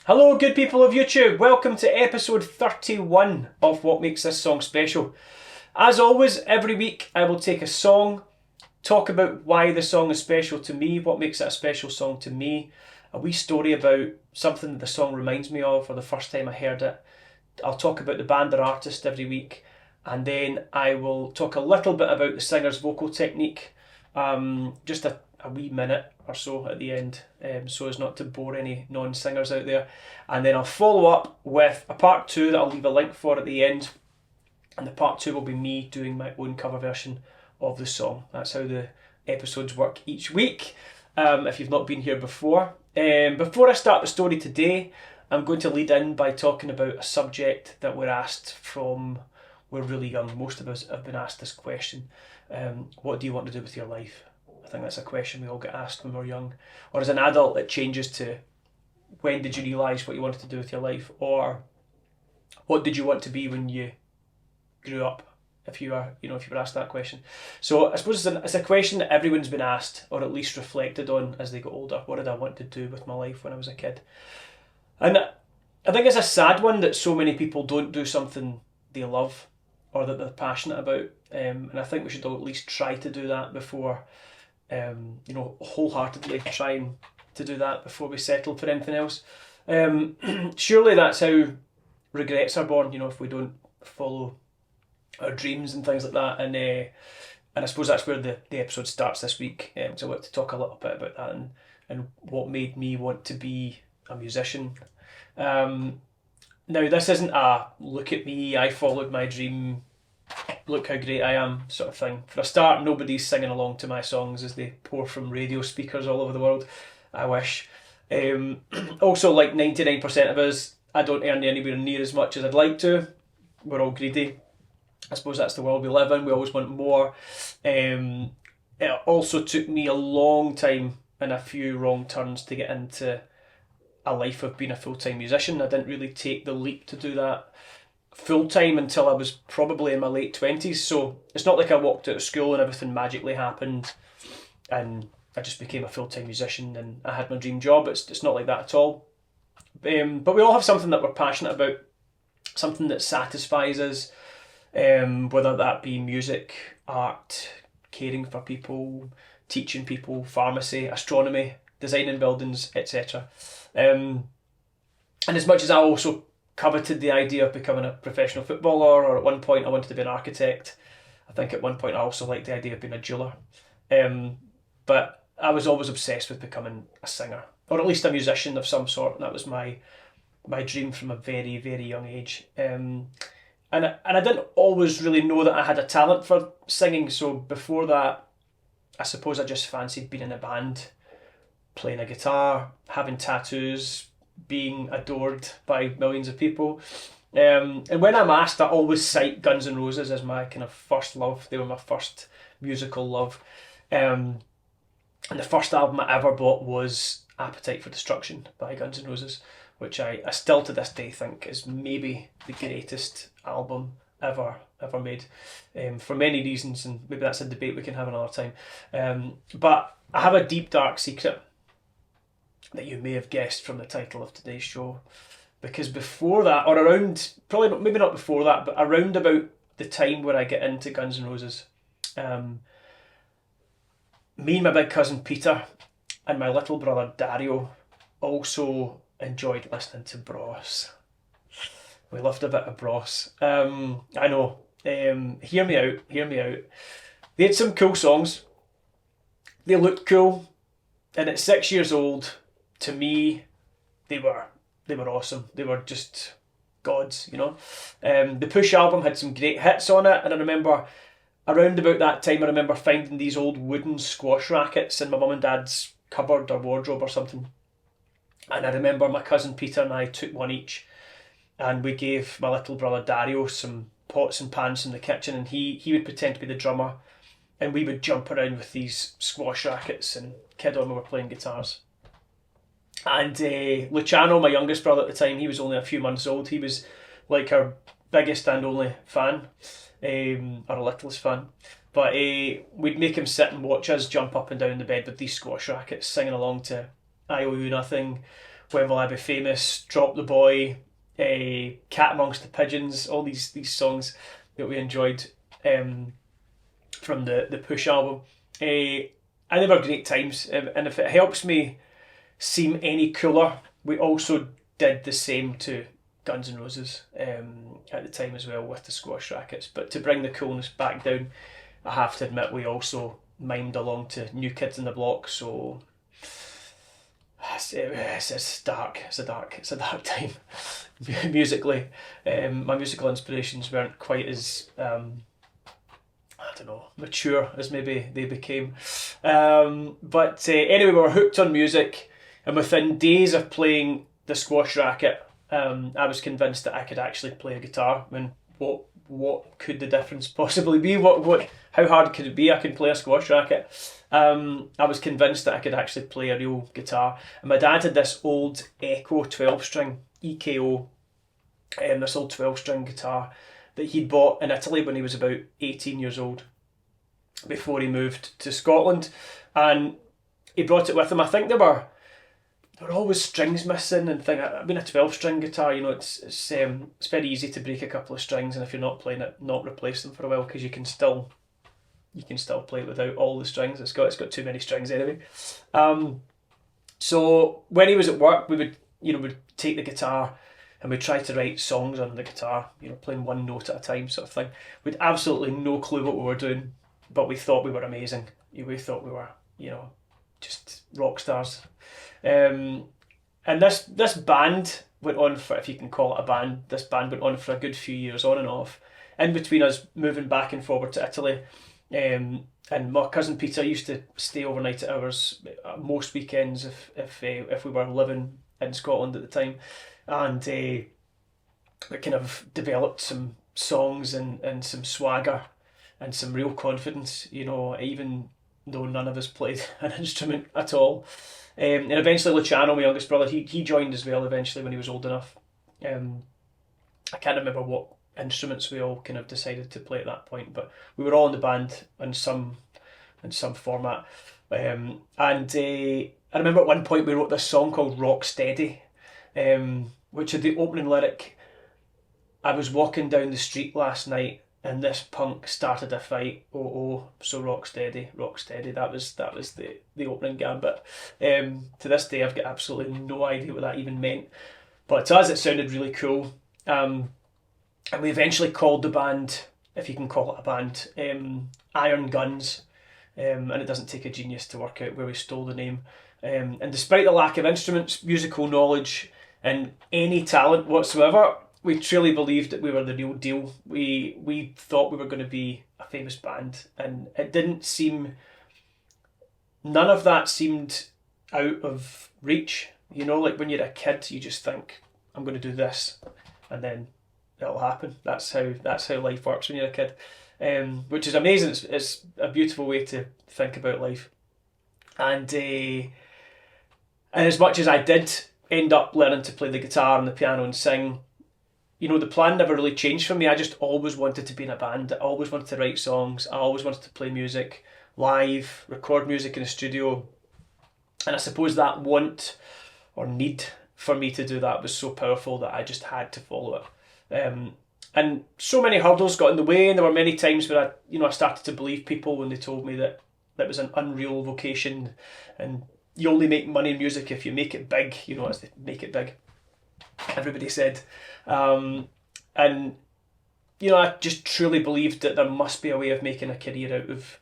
Hello, good people of YouTube. Welcome to episode 31 of What Makes This Song Special. As always, every week I will take a song, talk about why the song is special to me, what makes it a special song to me, a wee story about something that the song reminds me of or the first time I heard it. I'll talk about the band or artist every week, and then I will talk a little bit about the singer's vocal technique, just a wee minute or so at the end, so as not to bore any non-singers out there. And then I'll follow up with a part 2 that I'll leave a link for at the end, and the part 2 will be me doing my own cover version of the song. That's how the episodes work each week, if you've not been here before. Before I start the story today, I'm going to lead in by talking about a subject that we're asked from we're really young. Most of us have been asked this question. What do you want to do with your life? I think that's a question we all get asked when we're young. Or as an adult, it changes to when did you realise what you wanted to do with your life? Or what did you want to be when you grew up? If you were asked that question. So I suppose it's a question that everyone's been asked, or at least reflected on as they got older. What did I want to do with my life when I was a kid? And I think it's a sad one that so many people don't do something they love or that they're passionate about. And I think we should all at least try to do that before, wholeheartedly trying to do that before we settle for anything else. Surely that's how regrets are born, if we don't follow our dreams and things like that. And I suppose that's where the episode starts this week. So I want to talk a little bit about that and what made me want to be a musician. Now, this isn't a look at me, I followed my dream, look how great I am sort of thing. For a start, nobody's singing along to my songs as they pour from radio speakers all over the world. I wish. Also, like 99% of us, I don't earn anywhere near as much as I'd like to. We're all greedy. I suppose that's the world we live in. We always want more. It also took me a long time and a few wrong turns to get into a life of being a full-time musician. I didn't really take the leap to do that full-time until I was probably in my late 20s. So it's not like I walked out of school and everything magically happened and I just became a full-time musician and I had my dream job. It's not like that at all. But we all have something that we're passionate about, something that satisfies us, whether that be music, art, caring for people, teaching people, pharmacy, astronomy, designing buildings, etc. And as much as I also coveted the idea of becoming a professional footballer, or at one point I wanted to be an architect, I think at one point I also liked the idea of being a jeweller. But I was always obsessed with becoming a singer, or at least a musician of some sort, and that was my dream from a very, very young age. And I didn't always really know that I had a talent for singing, so before that, I suppose I just fancied being in a band, playing a guitar, having tattoos, being adored by millions of people. And when I'm asked, I always cite Guns N' Roses as my kind of first love. They were my first musical love. And the first album I ever bought was Appetite for Destruction by Guns N' Roses, which I still to this day think is maybe the greatest album ever made, for many reasons, and maybe that's a debate we can have another time. But I have a deep, dark secret that you may have guessed from the title of today's show, because before that, or around, probably not, maybe not before that, but around about the time where I get into Guns N' Roses, me and my big cousin Peter and my little brother Dario also enjoyed listening to Bros. We loved a bit of Bros. I know. Hear me out. They had some cool songs. They looked cool. And at 6 years old, to me, they were awesome. They were just gods, The Push album had some great hits on it, and I remember around about that time, I remember finding these old wooden squash rackets in my mum and dad's cupboard or wardrobe or something. And I remember my cousin Peter and I took one each, and we gave my little brother Dario some pots and pans in the kitchen, and he would pretend to be the drummer, and we would jump around with these squash rackets and kid on we were playing guitars. And Luciano, my youngest brother at the time, he was only a few months old. He was like our biggest and only fan, our littlest fan. But we'd make him sit and watch us jump up and down the bed with these squash rackets, singing along to I Owe You Nothing, When Will I Be Famous, Drop the Boy, Cat Amongst the Pigeons, all these songs that we enjoyed from the Push album. And they were great times, and if it helps me seem any cooler, we also did the same to Guns N' Roses at the time as well with the squash rackets. But to bring the coolness back down, I have to admit we also mimed along to New Kids on the Block, so it's dark. It's a dark time musically. My musical inspirations weren't quite as mature as maybe they became. But anyway, we were hooked on music, and within days of playing the squash racket, I was convinced that I could actually play a guitar. I mean, what could the difference possibly be? How hard could it be? I can play a squash racket. I was convinced that I could actually play a real guitar. And my dad had this old Echo 12-string, EKO, this old 12-string guitar that he'd bought in Italy when he was about 18 years old, before he moved to Scotland. And he brought it with him. I think there were always strings missing and things. I mean, a 12-string guitar, it's very easy to break a couple of strings, and if you're not playing it, not replace them for a while, because you can still play it without all the strings. It's got too many strings anyway. So when he was at work, we would take the guitar and we'd try to write songs on the guitar, playing one note at a time sort of thing. We'd absolutely no clue what we were doing, but we thought we were amazing. We thought we were, just rock stars. And this band went on for, if you can call it a band, this band went on for a good few years, on and off, in between us moving back and forward to Italy. And my cousin Peter used to stay overnight at ours most weekends if we were living in Scotland at the time, and we kind of developed some songs and some swagger and some real confidence, even though none of us played an instrument at all. And eventually Luciano, my youngest brother, he joined as well eventually when he was old enough. I can't remember what instruments we all kind of decided to play at that point, but we were all in the band in some format. And I remember at one point we wrote this song called Rock Steady, which had the opening lyric, "I was walking down the street last night and this punk started a fight. Oh, so rock steady, rock steady." That was the opening gambit. To this day, I've got absolutely no idea what that even meant, but to us, it sounded really cool. And we eventually called the band, if you can call it a band, Iron Guns. And it doesn't take a genius to work out where we stole the name. And despite the lack of instruments, musical knowledge, and any talent whatsoever, we truly believed that we were the real deal. We thought we were going to be a famous band, and it didn't seem, none of that seemed out of reach. Like when you're a kid, you just think, I'm going to do this, and then it'll happen. That's how life works when you're a kid, which is amazing. It's a beautiful way to think about life. And as much as I did end up learning to play the guitar and the piano and sing, the plan never really changed for me. I just always wanted to be in a band. I always wanted to write songs. I always wanted to play music live, record music in a studio. And I suppose that want or need for me to do that was so powerful that I just had to follow it. And so many hurdles got in the way, and there were many times where I started to believe people when they told me that was an unreal vocation, and you only make money in music if you make it big, as they make it big, everybody said. And I just truly believed that there must be a way of making a career out of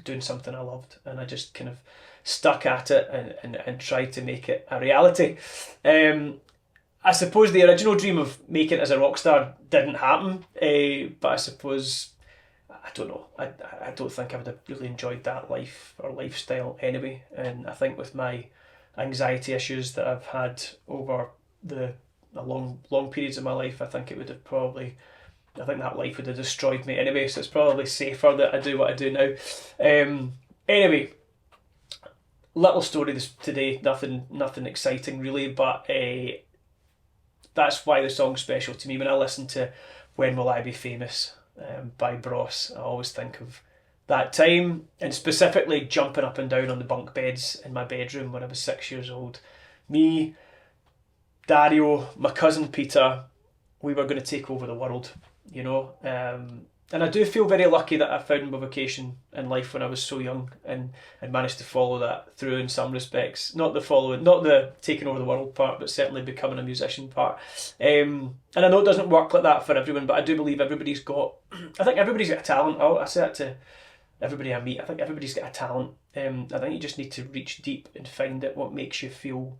doing something I loved, and I just kind of stuck at it and tried to make it a reality. I suppose the original dream of making it as a rock star didn't happen, but I suppose, I don't know, I don't think I would have really enjoyed that life or lifestyle anyway. And I think with my anxiety issues that I've had over the long periods of my life, I think that life would have destroyed me anyway, so it's probably safer that I do what I do now. Anyway, little story today, nothing exciting really, but that's why the song's special to me. When I listen to When Will I Be Famous by Bros, I always think of that time, and specifically jumping up and down on the bunk beds in my bedroom when I was 6 years old. Me Dario, my cousin Peter, we were going to take over the world, you know. And I do feel very lucky that I found my vocation in life when I was so young, and managed to follow that through in some respects. Not the taking over the world part, but certainly becoming a musician part. And I know it doesn't work like that for everyone, but I do believe everybody's got. I think everybody's got a talent. I say that to everybody I meet. I think everybody's got a talent. I think you just need to reach deep and find out what makes you feel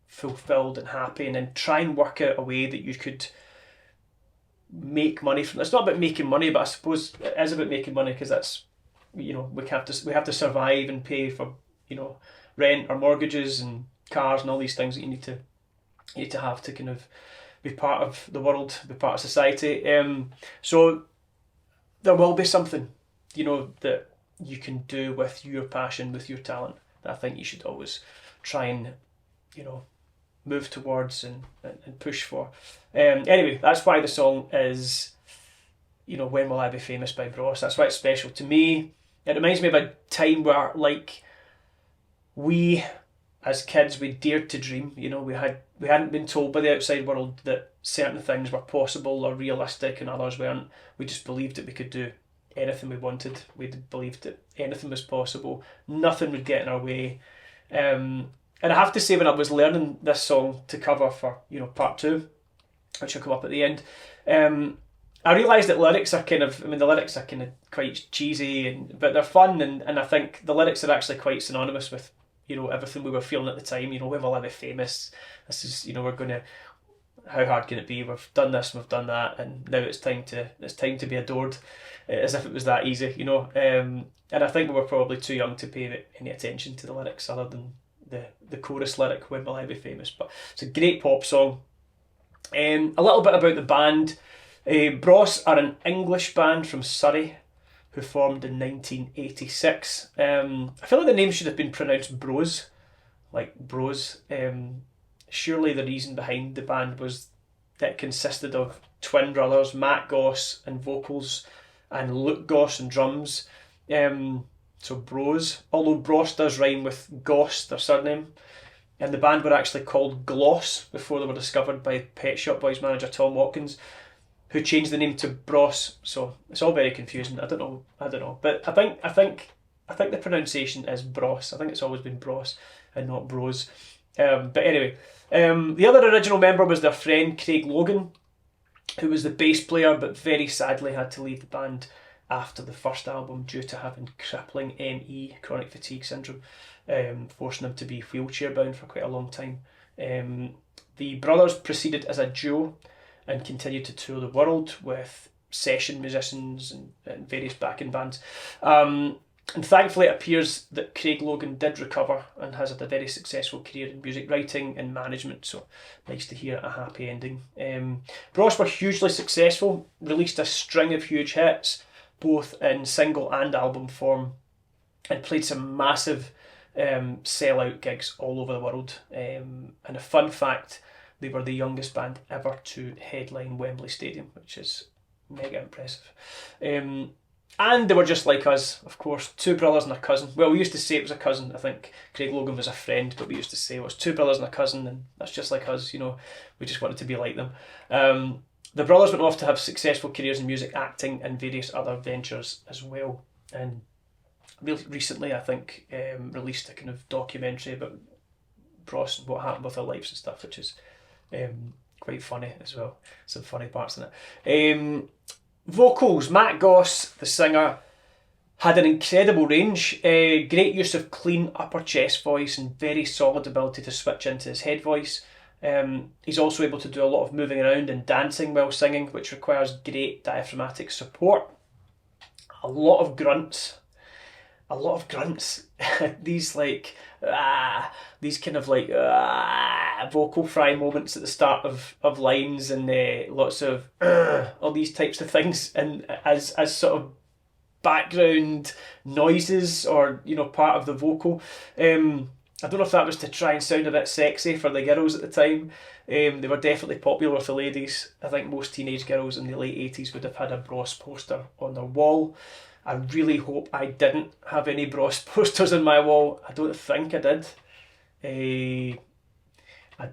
fulfilled and happy, and then try and work out a way that you could make money from. It's not about making money, but I suppose it is about making money, because that's, you know, we have to survive and pay for, you know, rent or mortgages and cars and all these things that you need to have to kind of be part of the world, be part of society. So there will be something, you know, that you can do with your passion, with your talent, that I think you should always try and, you know, move towards and push for. Anyway, that's why the song is, you know, When Will I Be Famous by Bros. That's why it's special to me. It reminds me of a time where, like, we as kids, we dared to dream. You know, we hadn't been told by the outside world that certain things were possible or realistic and others weren't. We just believed that we could do anything we wanted. We believed that anything was possible. Nothing would get in our way. And I have to say, when I was learning this song to cover for, you know, part 2, which will come up at the end, I realised that the lyrics are kind of quite cheesy, but they're fun, and I think the lyrics are actually quite synonymous with, you know, everything we were feeling at the time. You know, when will I be famous? This is, you know, how hard can it be? We've done this, we've done that, and now it's time to be adored, as if it was that easy, you know. And I think we were probably too young to pay any attention to the lyrics other than the chorus lyric, when will I be famous. But it's a great pop song. A little bit about the band. Bros are an English band from Surrey who formed in 1986. I feel like the name should have been pronounced Bros, like Bros. Surely the reason behind the band was that it consisted of twin brothers, Matt Goss in vocals and Luke Goss in drums. So Bros, although Bros does rhyme with Goss, their surname, and the band were actually called Gloss before they were discovered by Pet Shop Boys manager Tom Watkins, who changed the name to Bros. So it's all very confusing. I don't know, but I think the pronunciation is Bros. I think it's always been Bros and not Bros. But anyway, the other original member was their friend Craig Logan, who was the bass player, but very sadly had to leave the band after the first album due to having crippling ME, chronic fatigue syndrome, forcing him to be wheelchair bound for quite a long time. The brothers proceeded as a duo and continued to tour the world with session musicians and various backing bands. And thankfully it appears that Craig Logan did recover and has had a very successful career in music writing and management, so nice to hear a happy ending. Bros were hugely successful, released a string of huge hits, both in single and album form, and played some massive sell-out gigs all over the world. And a fun fact, they were the youngest band ever to headline Wembley Stadium, which is mega impressive. And they were just like us, of course, two brothers and a cousin. Well, we used to say it was a cousin. I think Craig Logan was a friend, but we used to say it was two brothers and a cousin, and that's just like us, you know. We just wanted to be like them. The brothers went off to have successful careers in music, acting, and various other ventures as well. And really recently, I think, released a kind of documentary about Bros and what happened with their lives and stuff, which is quite funny as well. Some funny parts in it. Vocals, Matt Goss, the singer, had an incredible range. Great use of clean upper chest voice and very solid ability to switch into his head voice. He's also able to do a lot of moving around and dancing while singing, which requires great diaphragmatic support. A lot of grunts. These like these kind of like vocal fry moments at the start of lines, and lots of all these types of things, and as sort of background noises, or, you know, part of the vocal. I don't know if that was to try and sound a bit sexy for the girls at the time. They were definitely popular with the ladies. I think most teenage girls in the late 80s would have had a Bros poster on their wall. I really hope I didn't have any Bros posters on my wall. I don't think I did. I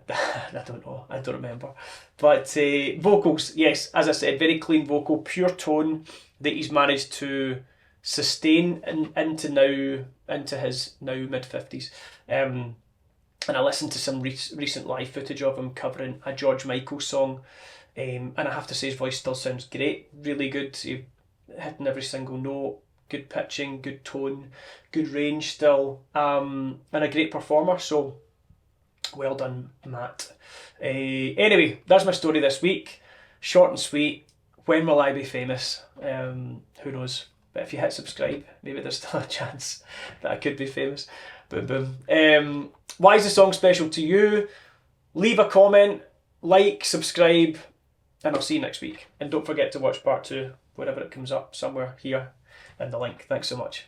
don't know. I don't remember. But vocals, yes, as I said, very clean vocal, pure tone that he's managed to sustain into his now mid-50s. And I listened to some recent live footage of him covering a George Michael song, and I have to say his voice still sounds great, really good. He hitting every single note, good pitching, good tone, good range still, and a great performer. So well done, Matt. Anyway, that's my story this week. Short and sweet. When will I be famous? Who knows? But if you hit subscribe, maybe there's still a chance that I could be famous. Boom, boom. Why is the song special to you? Leave a comment, like, subscribe, and I'll see you next week. And don't forget to watch part 2 whenever it comes up, somewhere here in the link. Thanks so much.